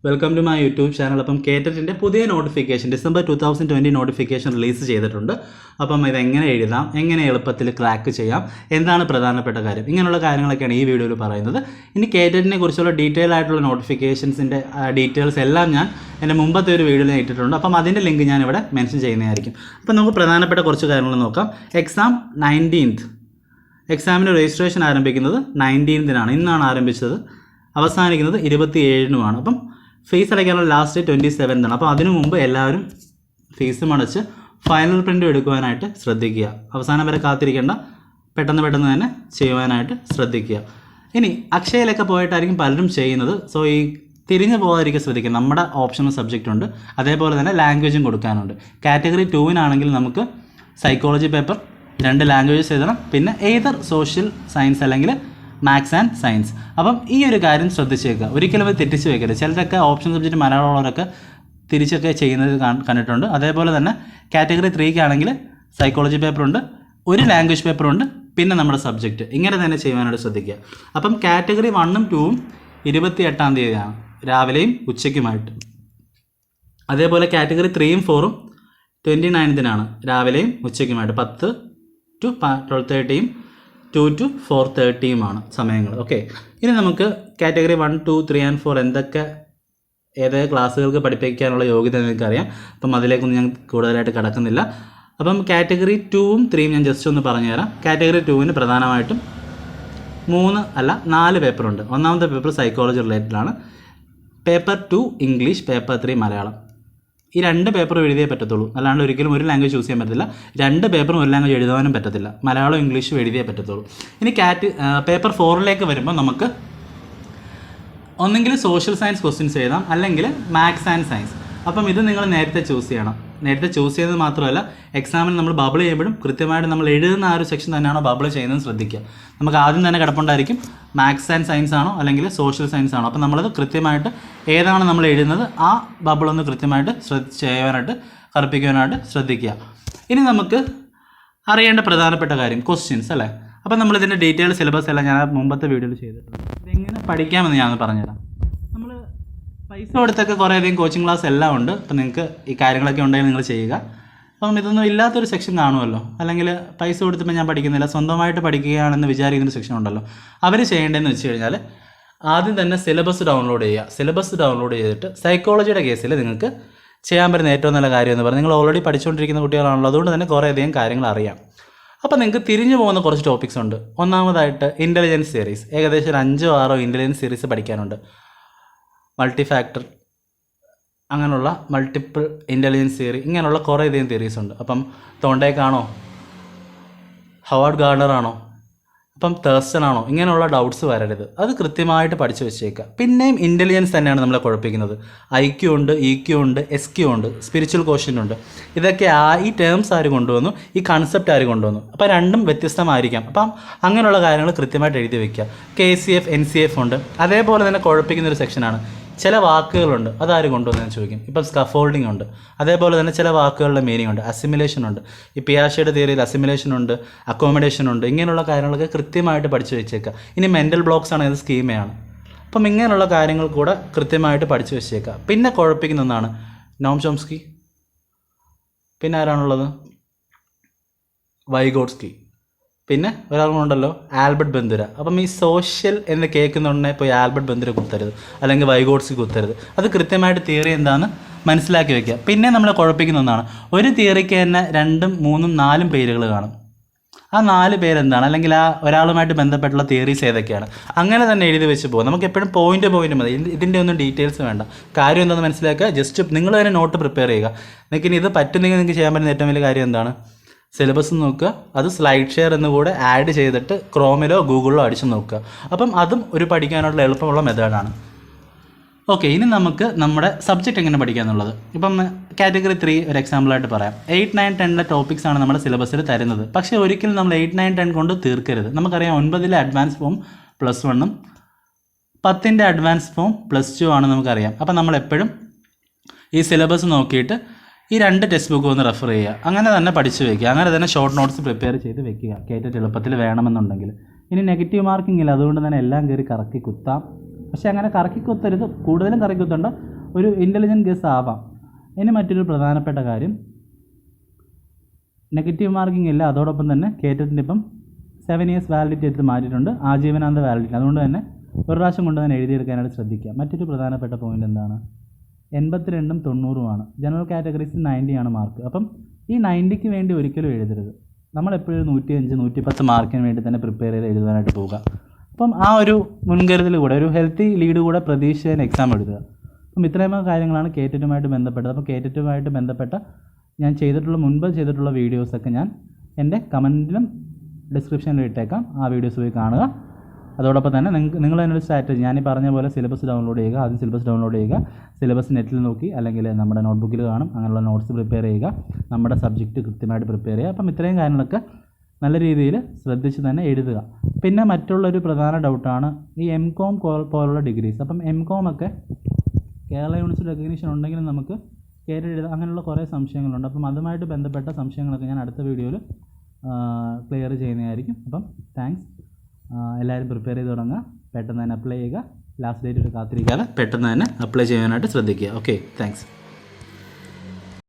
Welcome to my YouTube channel. അപ്പം കേറ്ററ്റിൻ്റെ പുതിയ നോട്ടിഫിക്കേഷൻ ഡിസംബർ 2020 നോട്ടിഫിക്കേഷൻ റിലീസ് ചെയ്തിട്ടുണ്ട്. അപ്പം ഇതെങ്ങനെ എഴുതാം, എങ്ങനെ എളുപ്പത്തിൽ ക്രാക്ക് ചെയ്യാം, എന്താണ് പ്രധാനപ്പെട്ട കാര്യം, ഇങ്ങനെയുള്ള കാര്യങ്ങളൊക്കെയാണ് ഈ വീഡിയോയിൽ പറയുന്നത്. ഇനി കേറ്ററ്റിനെ കുറിച്ചുള്ള ഡീറ്റെയിൽ ആയിട്ടുള്ള നോട്ടിഫിക്കേഷൻസിൻ്റെ ഡീറ്റെയിൽസ് എല്ലാം ഞാൻ എൻ്റെ മുമ്പത്തെ ഒരു വീഡിയോയിൽ ഇട്ടിട്ടുണ്ട്. അപ്പം അതിൻ്റെ ലിങ്ക് ഞാനിവിടെ മെൻഷൻ ചെയ്യുന്നതായിരിക്കും. അപ്പം നമുക്ക് പ്രധാനപ്പെട്ട കുറച്ച് കാര്യങ്ങൾ നോക്കാം. എക്സാം 19th, എക്സാമിന് രജിസ്ട്രേഷൻ ആരംഭിക്കുന്നത് 19th ഇന്നാണ് ആരംഭിച്ചത്. അവസാനിക്കുന്നത് 27 അപ്പം ഫീസ് അടയ്ക്കാനുള്ള ലാസ്റ്റ് ഡേറ്റ് 27 അപ്പോൾ അതിനു മുമ്പ് എല്ലാവരും ഫീസും അടച്ച് ഫൈനൽ പ്രിൻ്റ് എടുക്കുവാനായിട്ട് ശ്രദ്ധിക്കുക. അവസാനം വരെ കാത്തിരിക്കേണ്ട, പെട്ടെന്ന് തന്നെ ചെയ്യുവാനായിട്ട് ശ്രദ്ധിക്കുക. ഇനി അക്ഷയയിലൊക്കെ പോയിട്ടായിരിക്കും പലരും ചെയ്യുന്നത്. സോ ഈ തിരിഞ്ഞു പോകാതിരിക്കുക ശ്രദ്ധിക്കുക. നമ്മുടെ ഓപ്ഷണൽ സബ്ജക്റ്റ് ഉണ്ട്, അതേപോലെ തന്നെ ലാംഗ്വേജും കൊടുക്കാനുണ്ട്. കാറ്റഗറി 2 നമുക്ക് സൈക്കോളജി പേപ്പർ 2 ലാംഗ്വേജസ് എഴുതണം, പിന്നെ എയ്തർ സോഷ്യൽ സയൻസ് അല്ലെങ്കിൽ മാത്സ് ആൻഡ് സയൻസ്. അപ്പം ഈ ഒരു കാര്യം ശ്രദ്ധിച്ചേക്കുക, ഒരിക്കലും അത് തെറ്റിച്ച് വെക്കരുത്. ചിലരൊക്കെ ഓപ്ഷൻ സബ്ജക്റ്റ് മലയാളമുള്ളവരൊക്കെ തിരിച്ചൊക്കെ ചെയ്യുന്നത് കണ്ടിട്ടുണ്ട്. അതേപോലെ തന്നെ കാറ്റഗറി 3 സൈക്കോളജി പേപ്പറുണ്ട്, ഒരു ലാംഗ്വേജ് പേപ്പറുണ്ട്, പിന്നെ നമ്മുടെ സബ്ജക്റ്റ്. ഇങ്ങനെ തന്നെ ചെയ്യുവാനായിട്ട് ശ്രദ്ധിക്കുക. അപ്പം കാറ്റഗറി 1ഉം 2ഉം 28 രാവിലെയും ഉച്ചയ്ക്കുമായിട്ട്. അതേപോലെ കാറ്റഗറി 3ഉം 4ഉം 29 രാവിലെയും ഉച്ചയ്ക്കുമായിട്ട്. 10 to 12:30 2 to 4:30 സമയങ്ങൾ. ഓക്കെ, ഇനി നമുക്ക് കാറ്റഗറി 1, 2, 3 and 4 ഏതൊക്കെ ക്ലാസ്സുകൾക്ക് പഠിപ്പിക്കാനുള്ള യോഗ്യത നിങ്ങൾക്കറിയാം. അപ്പം അതിലേക്കൊന്നും ഞാൻ കൂടുതലായിട്ട് കിടക്കുന്നില്ല. അപ്പം കാറ്റഗറി 2ഉം 3ഉം ഞാൻ ജസ്റ്റ് ഒന്ന് പറഞ്ഞുതരാം. കാറ്റഗറി 2ന് പ്രധാനമായിട്ടും 4 പേപ്പറുണ്ട്. ഒന്നാമത്തെ പേപ്പർ സൈക്കോളജി റിലേറ്റഡാണ്. Paper 2 English, paper 3 Malayalam. ഈ 2 പേപ്പർ എഴുതിയേ പറ്റത്തുള്ളൂ, അല്ലാണ്ട് ഒരിക്കലും ഒരു ലാംഗ്വേജ് ചൂസ് ചെയ്യാൻ പറ്റത്തില്ല. 2 പേപ്പറും ഒരു ലാംഗ്വേജ് എഴുതാനും പറ്റത്തില്ല. മലയാളം ഇംഗ്ലീഷും എഴുതിയേ പറ്റത്തുള്ളൂ. ഇനി പേപ്പർ 4ലേക്ക് വരുമ്പോൾ നമുക്ക് ഒന്നെങ്കിൽ സോഷ്യൽ സയൻസ് ക്വസ്റ്റ്യൻസ് എഴുതാം, അല്ലെങ്കിൽ മാത്സ് ആൻഡ് സയൻസ്. അപ്പം ഇത് നിങ്ങൾ നേരത്തെ ചൂസ് ചെയ്യണം. നേരത്തെ ചൂസ് ചെയ്യുന്നത് മാത്രമല്ല, എക്സാമിന് നമ്മൾ ബബിൾ ചെയ്യുമ്പോഴും കൃത്യമായിട്ട് നമ്മൾ എഴുതുന്ന ആ ഒരു സെക്ഷൻ തന്നെയാണോ ബബിൾ ചെയ്യുന്നത് ശ്രദ്ധിക്കുക. നമുക്ക് ആദ്യം തന്നെ കിടപ്പുണ്ടായിരിക്കും മാത്സ് ആൻഡ് സയൻസ് ആണോ അല്ലെങ്കിൽ സോഷ്യൽ സയൻസ് ആണോ. അപ്പം നമ്മളത് കൃത്യമായിട്ട് ഏതാണ് നമ്മൾ എഴുതുന്നത് ആ ബബിളൊന്ന് കൃത്യമായിട്ട് ചെയ്യാനായിട്ട് കറുപ്പിക്കുവാനായിട്ട് ശ്രദ്ധിക്കുക. ഇനി നമുക്ക് അറിയേണ്ട പ്രധാനപ്പെട്ട കാര്യം ക്വസ്റ്റ്യൻസ് അല്ലേ. അപ്പം നമ്മളിതിൻ്റെ ഡീറ്റെയിൽ സിലബസ് എല്ലാം ഞാൻ മുമ്പത്തെ വീഡിയോയിൽ ചെയ്തിട്ടുണ്ട്. ഇതെങ്ങനെ പഠിക്കാമെന്ന് ഞാൻ പറഞ്ഞുതരാം. നമ്മൾ പൈസ കൊടുത്തൊക്കെ കുറേയധികം കോച്ചിങ് ക്ലാസ് എല്ലാം ഉണ്ട്. അപ്പം നിങ്ങൾക്ക് ഈ കാര്യങ്ങളൊക്കെ ഉണ്ടെങ്കിൽ നിങ്ങൾ ചെയ്യുക. അപ്പം ഇതൊന്നും ഇല്ലാത്തൊരു സെക്ഷൻ കാണുമല്ലോ, അല്ലെങ്കിൽ പൈസ കൊടുത്തപ്പോൾ ഞാൻ പഠിക്കുന്നില്ല, സ്വന്തമായിട്ട് പഠിക്കുകയാണെന്ന് വിചാരിക്കുന്നൊരു സെക്ഷൻ ഉണ്ടല്ലോ. അവർ ചെയ്യേണ്ടതെന്ന് വെച്ച് കഴിഞ്ഞാൽ ആദ്യം തന്നെ സിലബസ് ഡൗൺലോഡ് ചെയ്യുക. സിലബസ് ഡൗൺലോഡ് ചെയ്തിട്ട് സൈക്കോളജിയുടെ കേസിൽ നിങ്ങൾക്ക് ചെയ്യാൻ പറ്റുന്ന ഏറ്റവും നല്ല കാര്യം എന്ന് പറഞ്ഞാൽ നിങ്ങൾ ഓൾറെഡി പഠിച്ചുകൊണ്ടിരിക്കുന്ന കുട്ടികളാണല്ലോ, അതുകൊണ്ട് തന്നെ കുറേയധികം കാര്യങ്ങൾ അറിയാം. അപ്പോൾ നിങ്ങൾക്ക് തിരിഞ്ഞു പോകുന്ന കുറച്ച് ടോപ്പിക്സ് ഉണ്ട്. ഒന്നാമതായിട്ട് ഇൻ്റലിജൻസ് തിയറീസ്, ഏകദേശം 5-6 ഇൻ്റലിജൻസ് തിയറീസ് പഠിക്കാനുണ്ട്. മൾട്ടി ഫാക്ടർ, അങ്ങനെയുള്ള മൾട്ടിപ്പിൾ ഇൻ്റലിജൻസ് തിയറി, ഇങ്ങനെയുള്ള കുറേയധികം തിയറീസ് ഉണ്ട്. അപ്പം തോണ്ടേക്കാണോ, ഹവാർഡ് ഗാർഡനർ ആണോ, അപ്പം തേഴ്സ്റ്റൺ ആണോ, ഇങ്ങനെയുള്ള ഡൗട്ട്സ് വരരുത്. അത് കൃത്യമായിട്ട് പഠിച്ചു വെച്ചേക്കുക. പിന്നെയും ഇൻ്റലിജൻസ് തന്നെയാണ് നമ്മളെ കുഴപ്പിക്കുന്നത്. IQ ഉണ്ട്, EQ ഉണ്ട്, SQ ഉണ്ട്, സ്പിരിച്വൽ ക്വസ്റ്റ്യൻ ഉണ്ട്. ഇതൊക്കെ ഈ ടേംസ് ആര് കൊണ്ടുവന്നു, ഈ കൺസെപ്റ്റ് ആര് കൊണ്ടുവന്നു. അപ്പോൾ രണ്ടും വ്യത്യസ്തമായിരിക്കാം. അപ്പം അങ്ങനെയുള്ള കാര്യങ്ങൾ കൃത്യമായിട്ട് എഴുതി വയ്ക്കുക. KCF, NCF ഉണ്ട്. അതേപോലെ തന്നെ കുഴപ്പിക്കുന്നൊരു സെക്ഷനാണ്. ചില വാക്കുകളുണ്ട്, അതാര് കൊണ്ടുവന്നതെന്ന് ചോദിക്കും. ഇപ്പം സ്കഫോൾഡിംഗ് ഉണ്ട്. അതേപോലെ തന്നെ ചില വാക്കുകളുടെ മീനിങ് ഉണ്ട്. അസിമിലേഷൻ ഉണ്ട്. ഈ പിയാഷയുടെ തിയറിയിൽ അസിമിലേഷൻ ഉണ്ട്, അക്കോമഡേഷൻ ഉണ്ട്. ഇങ്ങനെയുള്ള കാര്യങ്ങളൊക്കെ കൃത്യമായിട്ട് പഠിച്ചു വെച്ചേക്കുക. ഇനി മെൻ്റൽ ബ്ലോക്സ് ആണ്, ഇത് സ്കീമയാണ്. അപ്പം ഇങ്ങനെയുള്ള കാര്യങ്ങൾ കൂടെ കൃത്യമായിട്ട് പഠിച്ചു വെച്ചേക്കുക. പിന്നെ കുഴപ്പിക്കുന്ന ഒന്നാണ് നോം ചോംസ്കി, പിന്നെ ആരാണുള്ളത്, വൈഗോട്സ്കി, പിന്നെ ഒരാളുണ്ടല്ലോ ആൽബർട്ട് ബന്ദുര. അപ്പം ഈ സോഷ്യൽ എന്ന് കേൾക്കുന്നുണ്ടെങ്കിൽ ഇപ്പോൾ ആൽബർട്ട് ബന്ദുര കുത്തരുത്, അല്ലെങ്കിൽ വൈഗോട്സ്കി കുത്തരുത്. അത് കൃത്യമായിട്ട് തിയറി എന്താണെന്ന് മനസ്സിലാക്കി വെക്കുക. പിന്നെ നമ്മളെ കുഴപ്പിക്കുന്ന ഒന്നാണ്, ഒരു തിയറിക്ക് തന്നെ 2, 3, 4 പേരുകൾ കാണും. ആ 4 പേരെന്താണ്, അല്ലെങ്കിൽ ആ ഒരാളുമായിട്ട് ബന്ധപ്പെട്ടുള്ള തിയറീസ് ഏതൊക്കെയാണ്, അങ്ങനെ തന്നെ എഴുതി വെച്ച് പോകും. നമുക്ക് എപ്പോഴും പോയിന്റ് മതി. ഇതിൻ്റെ ഒന്നും ഡീറ്റെയിൽസ് വേണ്ട. കാര്യം എന്താണെന്ന് മനസ്സിലാക്കുക. ജസ്റ്റ് നിങ്ങൾ തന്നെ നോട്ട് പ്രിപ്പയർ ചെയ്യുക. നിങ്ങൾക്ക് ഇനി ഇത് പറ്റുന്നെങ്കിൽ നിങ്ങൾക്ക് ചെയ്യാൻ പറ്റുന്ന ഏറ്റവും വലിയ കാര്യം എന്താണ്, സിലബസ് നോക്കുക, അത് സ്ലൈഡ് ഷെയർ എന്ന് കൂടെ ആഡ് ചെയ്തിട്ട് ക്രോമിലോ ഗൂഗിളിലോ അടിച്ച് നോക്കുക. അപ്പം അതും ഒരു പഠിക്കാനുള്ള എളുപ്പമുള്ള മെത്തേഡാണ്. ഓക്കെ, ഇനി നമുക്ക് നമ്മുടെ സബ്ജക്റ്റ് എങ്ങനെ പഠിക്കുക എന്നുള്ളത്. ഇപ്പം കാറ്റഗറി 3 ഒരു എക്സാമ്പിളായിട്ട് പറയാം. 8, 9, 10 ടോപ്പിക്സ് ആണ് നമ്മുടെ സിലബസിൽ തരുന്നത്. പക്ഷേ ഒരിക്കലും നമ്മൾ 8, 9, 10 കൊണ്ട് തീർക്കരുത്. നമുക്കറിയാം 9 അഡ്വാൻസ് ഫോം +1ഉം 10 അഡ്വാൻസ് ഫോം +2 ആണ് നമുക്കറിയാം. അപ്പം നമ്മളെപ്പോഴും ഈ സിലബസ് നോക്കിയിട്ട് ഈ 2 ടെക്സ്റ്റ് ബുക്ക് ഒന്ന് റെഫർ ചെയ്യുക. അങ്ങനെ തന്നെ പഠിച്ചു വയ്ക്കുക. അങ്ങനെ തന്നെ ഷോർട്ട് നോട്ട്സ് പ്രിപ്പയർ ചെയ്ത് വെക്കുക, കേട്ടിട്ട് എളുപ്പത്തിൽ വേണമെന്നുണ്ടെങ്കിൽ. ഇനി നെഗറ്റീവ് മാർക്കിംഗ് ഇല്ല, അതുകൊണ്ട് തന്നെ എല്ലാം കയറി കറക്കി കുത്താം. പക്ഷേ അങ്ങനെ കറക്കി കുത്തരുത്, കൂടുതലും കറക്കി കുത്തണ്ട. ഒരു ഇൻ്റലിജൻറ്റ് ഗസ് ആവാം. ഇനി മറ്റൊരു പ്രധാനപ്പെട്ട കാര്യം, നെഗറ്റീവ് മാർക്കിംഗ് ഇല്ല. അതോടൊപ്പം തന്നെ കേറ്ററ്റിൻ്റെ ഇപ്പം 7 years വാലിഡിറ്റി എടുത്ത് മാറ്റിയിട്ടുണ്ട്, ആജീവനാന്ത വാലിഡിറ്റി. അതുകൊണ്ട് തന്നെ ഒരു പ്രാവശ്യം കൊണ്ട് തന്നെ എഴുതിയെടുക്കാനായിട്ട് ശ്രദ്ധിക്കുക. മറ്റൊരു പ്രധാനപ്പെട്ട പോയിൻ്റ് എന്താണ്, 82ഉം 90ഉമാണ്. ജനറൽ കാറ്റഗറീസിൽ 90 ആണ് മാർക്ക്. അപ്പം ഈ 90ക്ക് വേണ്ടി ഒരിക്കലും എഴുതരുത്. നമ്മളെപ്പോഴും 105, 110 മാർക്കിന് വേണ്ടി തന്നെ പ്രിപ്പയർ ചെയ്ത് എഴുതാനായിട്ട് പോവുക. അപ്പം ആ ഒരു മുൻകരുതൽ കൂടെ, ഒരു ഹെൽത്തി ലീഡ് കൂടെ പ്രതീക്ഷിച്ചതിന് എക്സാം എഴുതുക. അപ്പം ഇത്രയും കാര്യങ്ങളാണ് കേറ്ററ്റുമായിട്ട് ബന്ധപ്പെട്ടത്. അപ്പോൾ കേറ്ററ്റുമായിട്ട് ബന്ധപ്പെട്ട ഞാൻ മുൻപ് ചെയ്തിട്ടുള്ള വീഡിയോസൊക്കെ ഞാൻ എൻ്റെ കമൻറ്റിലും ഡിസ്ക്രിപ്ഷനിലും ഇട്ടേക്കാം. ആ വീഡിയോസ് പോയി കാണുക. അതോടൊപ്പം തന്നെ നിങ്ങൾ അതിനൊരു സ്ട്രാറ്റജി, ഞാൻ ഈ പറഞ്ഞ പോലെ സിലബസ് ഡൗൺലോഡ് ചെയ്യുക. ആദ്യം സിലബസ് ഡൗൺലോഡ് ചെയ്യുക. സിലബസ് നെറ്റിൽ നോക്കി അല്ലെങ്കിൽ നമ്മുടെ നോട്ട്ബുക്കിൽ കാണും, അങ്ങനെയുള്ള നോട്ട്സ് പ്രിപ്പയർ ചെയ്യുക. നമ്മുടെ സബ്ജക്റ്റ് കൃത്യമായിട്ട് പ്രിപ്പയർ ചെയ്യുക. അപ്പം ഇത്രയും കാര്യങ്ങളൊക്കെ നല്ല രീതിയിൽ ശ്രദ്ധിച്ച് തന്നെ എഴുതുക. പിന്നെ മറ്റുള്ളൊരു പ്രധാന ഡൗട്ടാണ് ഈ MCOM പോലുള്ള ഡിഗ്രീസ്. അപ്പം MCOM ഒക്കെ കേരള യൂണിവേഴ്സിറ്റി റെക്കഗ്നീഷൻ ഉണ്ടെങ്കിലും നമുക്ക് കേരള എഴുതാം. അങ്ങനെയുള്ള കുറേ സംശയങ്ങളുണ്ട്. അപ്പം അതുമായിട്ട് ബന്ധപ്പെട്ട സംശയങ്ങളൊക്കെ ഞാൻ അടുത്ത വീഡിയോയിൽ ക്ലിയർ ചെയ്യുന്നതായിരിക്കും. അപ്പം താങ്ക്സ്. എല്ലാവരും പ്രിപ്പയർ ചെയ്ത് തുടങ്ങുക. പെട്ടെന്ന് തന്നെ അപ്ലൈ ചെയ്യുക. ലാസ്റ്റ് ഡേറ്റ് കാത്തിരിക്കാതെ പെട്ടെന്ന് തന്നെ അപ്ലൈ ചെയ്യാനായിട്ട് ശ്രദ്ധിക്കുക. Okay, thanks.